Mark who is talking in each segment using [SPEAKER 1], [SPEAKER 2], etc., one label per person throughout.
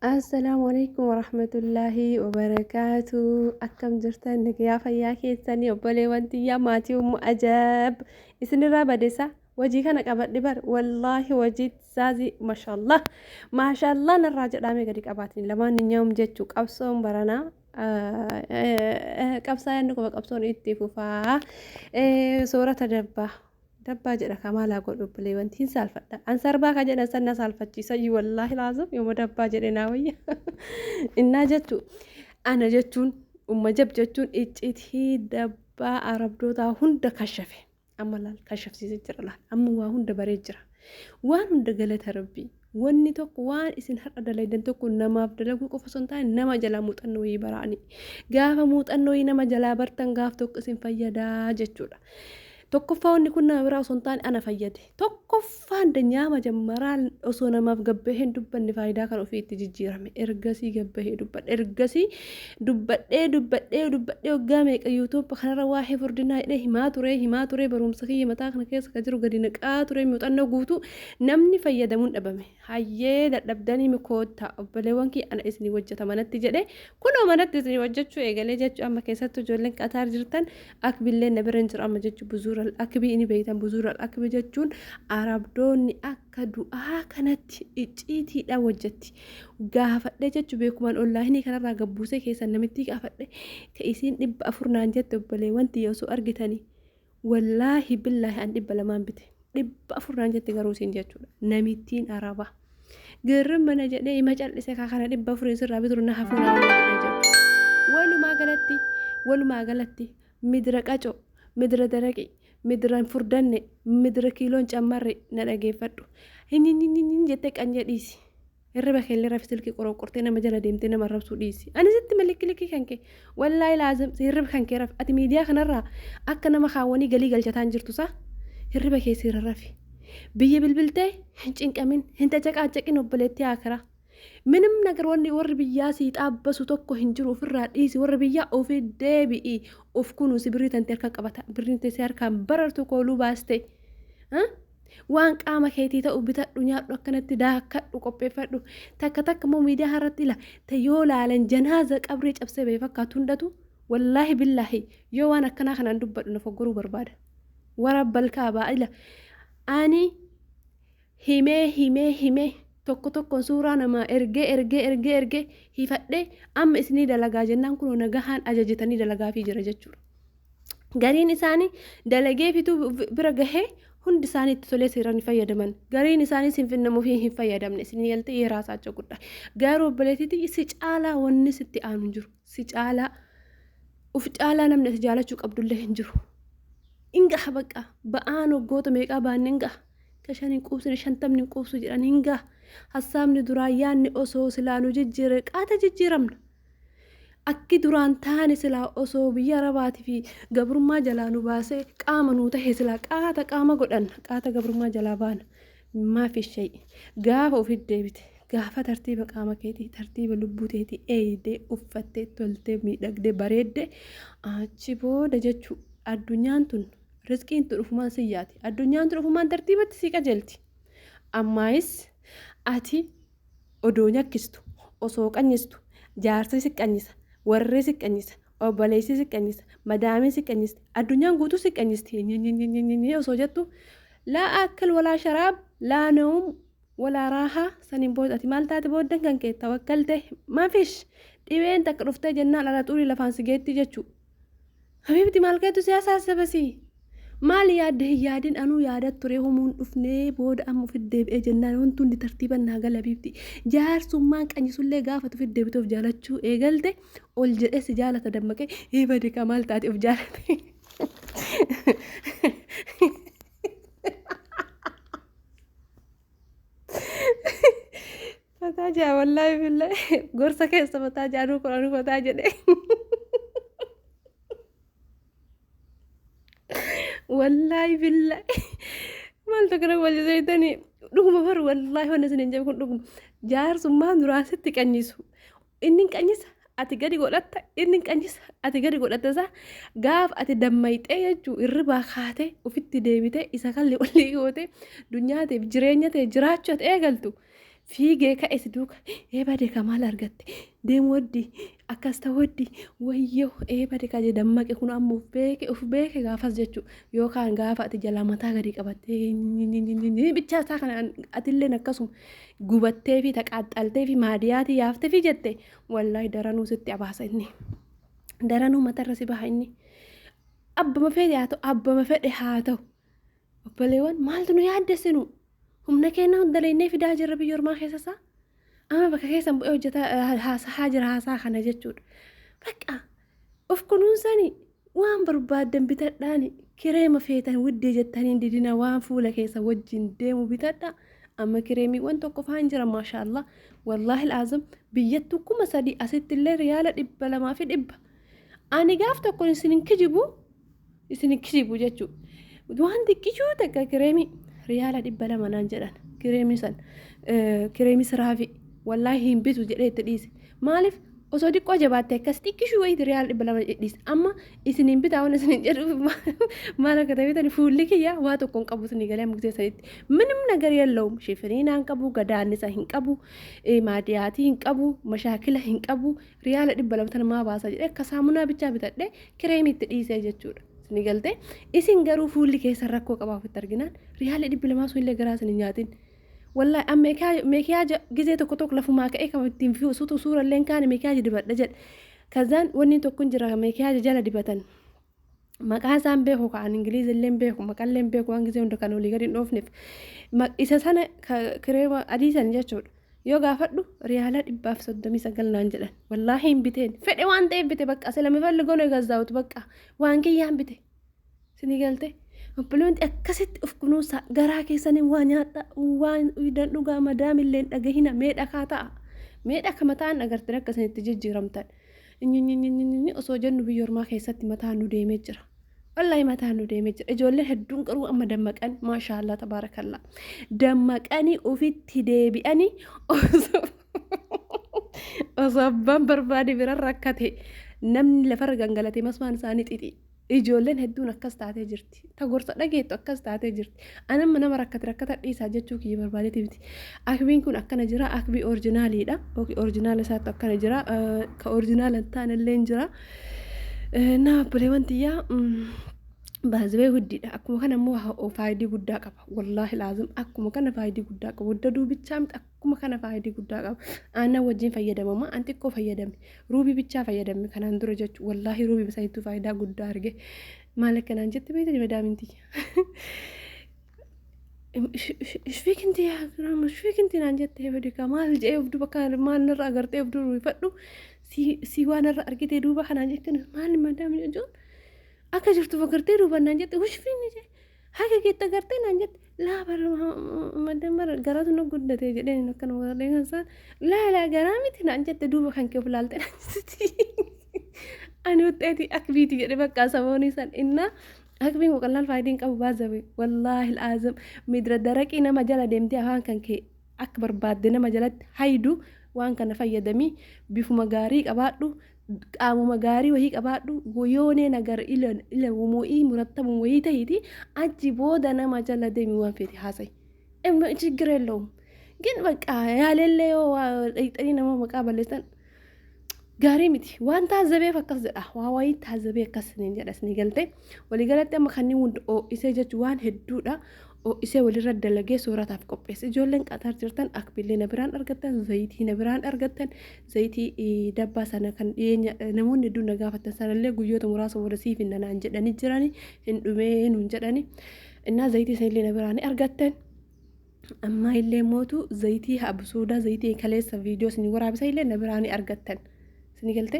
[SPEAKER 1] السلام عليكم ورحمة الله وبركاته. أكم جرتن يا فيا كيساني وبلي وانتي يا ماتي أجاب إسن رابا ديسا وجي كان قبل دبر والله وجيت سازي ما شاء الله نراجع دامي قديك أباتني لما نيوم جتشوك أبصم برنا قبصا ينكو بقبصون اتفوفا سورة دبا jedha kamalaa godhu bileewantiin saalfadha an sarbaa ka jedhan sanna saalfachiisa wallahi laazim yooma dabbaa jedhe naa wayya innaa jettu ana jechuun umma jab jechuun iccitii dabbaa arabdootaa hunda kashafe amma laal kashafsiise jira laal amma waa hunda baree jira waan hunda galata rabbii wanni tokko waan isin har'a dalaydan tokko namaaf dalaguu qofa osoo hin taane nama jalaa muuxannoo wayii baraani gaafa muuxannoo wayii nama jalaa bartan gaaf tokko isin fayyadaa jechuudha. tokkoffaa wanni kun nama biraa osoo hin taane ana fayyade tokkoffaan danyaama jammaraan osoo namaaf gabbahee hin dubbanne faayidaa kan ofii itti jijjiirame ergasii gabbahee dubbadhe ergasii dubbadhee waggaa meeqa yuutuub kanarra waa'ee furdinaa hidhee himaa ture barumsa kiyya mataa kana keessa ka jiru gadi naqaa ture muuxannoo guutuu namni fayyadamuun dhabame hayyee dadhabdanii mikoota obboleewwan kiyya ana isinii hojjeta manatti jedhe kunoo manatti isinii hojjechuu eegalee jechuu amma keessattuu ijoolleen qaxaar jirtan akbillee na bira hin jiru amma jechuu buzuura akbi ini beeytan buzuura akbi jechuun arabdoonni akka du'aa kanatti icciitiidha hojjetti gaafadhe jechuu beekumaan ollaahini kanarraa gabbuusee keessan namitti gaafadhe ka isiin 400 naan jette obboleewwan tiyya osoo argitanii wallaahi billaahi an 200 bite 400 naan jette garuu isiin jechuudha namittiin araba girrim mana jedhee ima cal'ise kaa kana 400 sirraa bituru na hafuuna walumaa galatti midira qaco midira daraqi midran furdanne midra kiiloon cammarre na dhageeffadhu hin jette qanje dhiisi irriba keellee rafi silkii qorqortee nama jala deemtee nama rabsuu dhiisi ani sitti malikki kanke wallaahi laazim irriba kanke raf ati miidiyaa kanarraa akka nama kaawwanii galii galchataan jirtu sa irriba keessi rafi biyya bilbiltee hin cinqamin hin tacaqaacaqin obboleetti haakara ምንም ነገር ወር ብያ ሲጣበሱ ተኮ hinjiru ofirraa dhiisi warra biyya ofii deebi'i of kunuunsi birrii tante harka qabata birrii tante harkaan barartu kooluu baaste waan qaama keetii ta'u bitadhu nyaadhu akkanatti daakadhu qopheeffadhu takka moo miidiyaa irratti ila yoo laalan janaaza qabrii cabsee bee fakkaatu hundatu wallaahi billaahi yoo waan akkanaa kanaan dubbadhu na foggoruu barbaada wara balkaa baa'ila ani himee tokko suuraa nama ergee hifadhe amma isinii dalagaa jennaan kun nagahaan ajajatanii dalagaa fi jira jechuudha. Gariin isaanii dalagee fituu bira gahee hundi isaanii itti tolee seeraan fayyadaman gariin isaanii sinfinnamuuf hin fayyadamne isinii galtee yeraasaachoo guddaa garuu obboleettii si caalaa wanni sitti aanu jiru si caalaa uf caalaa namni si jaalachuu qabdullee hin jiru. Inga baqa ba'aan waggoota meeqaa baanne inga kashanin quubsine 50 quubsu jedhan hinga hasaabni duraan yaanni osoo silaanu jijjiire qaata jijjiiramna akki duraan taane silaa osoo biyya arabaatii fi gabrummaa jalaa nu baasee qaama nuu tahee silaa qaama godhanna qaata gabrummaa jalaa baana maafi shay gaafa ofitti deebite gaafa tartiiba qaama keetii tartiiba lubbuu teetii eeyidee uffattee toltee miidhagdee bareedde achi booda jechuu addunyaan tun rizqiin tun ufumaan siyyaati addunyaan tun ufumaan tartiibatti si qajeelti ammaayis ati odoo nyakkistu osoo qanyistu jaarsi si qanyisa warri si qanyisa obboleessi si qanyisa madaamii si qanyisa addunyaan guutuu si qanyisti osoo jettu laa akkil walaa sharaab laa nawum walaa raahaa saniin booda ati maal taate booddan kan kee tawakkalte maafish dhibeen takka dhuftee jennaan ala xurii lafaan si geetti jechuu habiibti maal keetu siyaasaa sabasii maal yaadde yaadin anuu yaadat ture humuun dhufnee booda amma ofitti deebi'ee jennaan wanti hundi tartiiban naa gala biifti jaarsummaan qanyisullee gaafatu ofitti deebitee of jaalachuu eegalte ol jedhee si jaalata dammaqee eebade ka maal taate of jaalate mataa jaa wallaahi billaahi gorsa keessa mataa jaanuu qoranuu mataa jedhee wallahi billahi maal takara wajja zaytanii dhuguma bar wallahi wanna isin hinjab kun dhuguma jaarsummaan duraan sitti qanyisu inni qanyisa ati gadi godhatta inni qanyisa ati gadi godhatta gaaf ati dammayxee jechuu irribaa kaatee ofitti deebitee isa kalli olii goote dunyaateef jireenya ta'e jiraachuu ati eegaltu fiigee ka'es duuka eebade ka maal argatte deemu waddi akkas ta'u waddi wayyoo eebade ka je dammaqe kun ammoo uf beeke gaafas jechuu yookaan gaafa ati jalaa mataa gadi qabattee bichaa isaa kana atilleen akkasuma gubattee fi taqaaxxaltee fi maadiyaatii yaaftee fi jette wallaahi daranuu sitti abaasa inni daranuu matarra si baha inni abbama fedhe haa ta'u obboleewwan maaltu nu yaaddessinu humna keenya hundaleennee fidaa jirra biyya ormaa keessasaa ama bakka keessan bu'ee haasaa jira haasaa kana jechuudha bakka of kunuunsani waan barbaadan bitadhaani kireema feetan widdee jettaniin didina waan fuula keessa wajjin deemu bitadha amma kireemiiwwan tokko faan jira maashaallah wallaahi laazim biyyattu kuma sadii asitti illee riyaala 200 ani gaaf tokko isinin kijibu jechuudha waan xiqqishuu takka kireemii riyaala 200 naan jedhan kireemii san kireemii siraafi wallaahi hin bitu jedhee itti dhiise maaliif osoo xiqqoo jabaatte akkas xiqqishuu wayiiti riyaala 200 dhiise amma isiniin bitaa waan isiniin jedhu maal akka ta'eetan fuulli kiyyaa waa tokkoon qabu isinii galee mukteessanitti ምንም ነገር የለውም ሽፍኒናን ቀቡ ገዳንሳ ሂንቀቡ ማዲያቲ ሂንቀቡ መሻክለ ሂንቀቡ ሪያላ 200 ማባሳ jedhe ከሳሙና ብቻ bitadhe kireemii itti dhiise jechuudha ni galte isin garuu fuulli keessa rakkoo qabaafitti arginaan riyaala 200 sun illee garaa isin nyaatin wallahi amma meekiyaaja gizee tokko lafumaa ka'ee kan ittiin suutu suura illee kaan meekiyaaja dibadha jedhe kazaan wanni tokko jira meekiyaaja jala dibatan maqaa isaan beeku kan ingiliizi illee beeku maqallee beeku waan gizee hunda kan olii gadi hin dhoofneef isa sana kireema adii san jechuudha yoo gaafadhu riyaala 139 naan jedhan wallaahi hin biteen fedhe waan ta'eef bite bakka sila mifalligoo no gazaawutu bakka waan kiyyaan bite sini galte obboleewwanti akkasitti of kunuunsa garaa keessanii waa nyaadha waan uyidan dhugaa madaamillee dhagahina meedhakaa ta'a meedhaka mataan agartee akkasinitti jijjiiramtan inni osoo jennu biyya ormaa keessatti mataan nu deemee jira wallahi mataan nu deemee jira ijoolleen hedduun qaruu amma dammaqan maashaallah tabaarakallaa dammaqanii ofitti deebi'anii osoo abbaan barbaade bira rakkate namni lafarra gangalate masmaan isaanii xixi ijoolleen hedduun akkas taatee jirti ta gorsa dhageettu akkas taatee jirti anamma nama rakkata dhiisaa jechuu kiyya barbaadeeti miti akbiin kun akkana jira akbii orijinaaliidha orijinaala isaatti akkana jira ka orijinaala ta'an illee jira na obboleewwan tiyyaa baazbee guddiidha akkuma kana immoo faayidii guddaa qaba wallaahi laazim akkuma kana faayidii guddaa qaba wadda duubichaa miti akkuma kana faayidii guddaa qaba aannan wajjin fayyadamama an xiqqoo fayyadame ruubii bichaa fayyadame kanaan dura jechuu wallaahi ruubii bisaayituu faayidaa guddaa arge maal akkanaan jette beekte madaaminti ishfiikinti naan jette hebedika maal jee of duba kan maal narra agartee of duru fadhu si waan irra argite duuba kanaan jette maal madaamin jechuun akka jirtu fagartee duubannaan jette hushfiinni jee haga geetta gartee naan jette laa bar madamar garaatu na guddatee jedheen akkana warreen hansaan laa garaa miti naan jette duuba kan kee fulaalte naan jette ani wuxxeeti akbiiti jedhe bakka saboonii san innaa akbiin qoqallaan faayidiin qabu baazabe wallaahi laazim midra daraqii nama jala deemtee afaan kan kee akka barbaadde nama jalatti haydu waan kana fayyadamii bifuma gaarii qabaadhu qaamuma gaarii wahii qabaadhu goyoonee nagar ila wumu'ii murattabu wahii ta'iti achi booda nama jala deemi waan feeti haasay ችግር የለውም ግን በቃ ያለለ ጠይጠኒ nama maqaa balleessan gaarii miti waan taazabee akkas jedha waa wayii taazabee akkas niin jedha isin galte walii galatti amma kanneen hunda isee jechuun waan hedduudha isee walirra dalagee soorataaf qopheesse ijoolleen qatar jirtan akbillee na biraan argattan zayitii na biraan argattan zayitii dabbaa sana kan dhiyeenya namoonni hedduun na gaafatan sanallee guyyoota muraasa wada siif hin naan jedhanii jirani hin dhumee nuun jedhani innaa zayitii sanillee na biraan argattan amma illee mootu zayitii habsuudaa zayitii kaleessa viidiyoo isin waraabisa illee na biraan argattan isin galte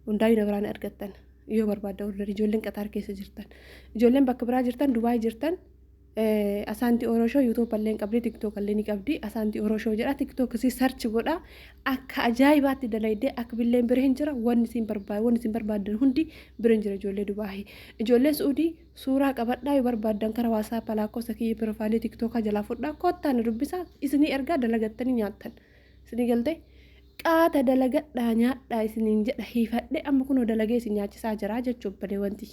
[SPEAKER 1] hundaayu na biraan argattan yoo barbaadda warra ijoolleen qatar keessa jirtan ijoolleen bakka biraa jirtan dubaay jirtan asaanti oroshoo yuutuub illee qabdi tiktook illee ni qabdi asaanti oroshoo jedha tiktook si sarchi godha akka ajaa'ibaatti dalaydee akka billeen bira hin jira wanni isin barbaadan hundi bira hin jira ijoollee dubaay ijoollee suudii suuraa qabadhaa yoo barbaadan kara waasaap alaakkosa kiyya piroofaayilii tiktookaa jalaa fudhaa kottaan dubbisa isinii ergaa dalagattanii nyaattan isinii galte qaata dalagadhaa nyaadhaa isiniin jedha hiifadhe amma kunoo dalagee isin nyaachisaa jira jechuun badee wanti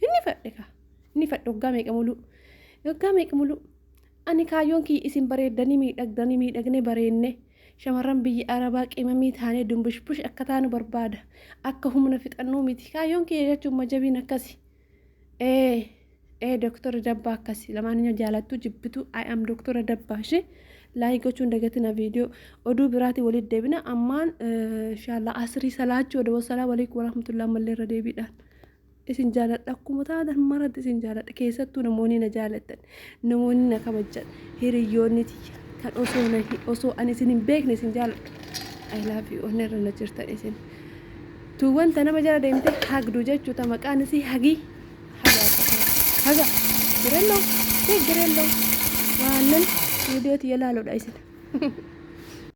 [SPEAKER 1] inni fadhe waggaa meeqa muluu ani kaayyoon kii isin bareeddanii miidhagnee bareenne shamarran biyya arabaa qimamii taanee dumbushbush akka taanu barbaada akka humna fixannuu miti kaayyoon kii jechuun majabiin akkasi doktora Dabbaa akkasi lamaaniyyuu jaalattu jibbitu I am doktora Dabbaa ishee laayik gochuun dagatina viidiyoo oduu biraati walitti deebina ammaan inshallah asrii salaachuu oduu wassalaamu alaikum warahmatullahi mallee irra deebiidhaan isin jaaladha akkuma taatan maratti isin jaaladha keessattuu namoonni na jaalatan namoonni na kabajan hiriyoonni tiyya kan osoo ani isin hin beekne isin jaaladha I love you onnee irra na jirtan isin tu wanta nama jala deemte hagdu jechuudha maqaan isii hagii haga girello waannan viidiyoo tiyya laaludha isin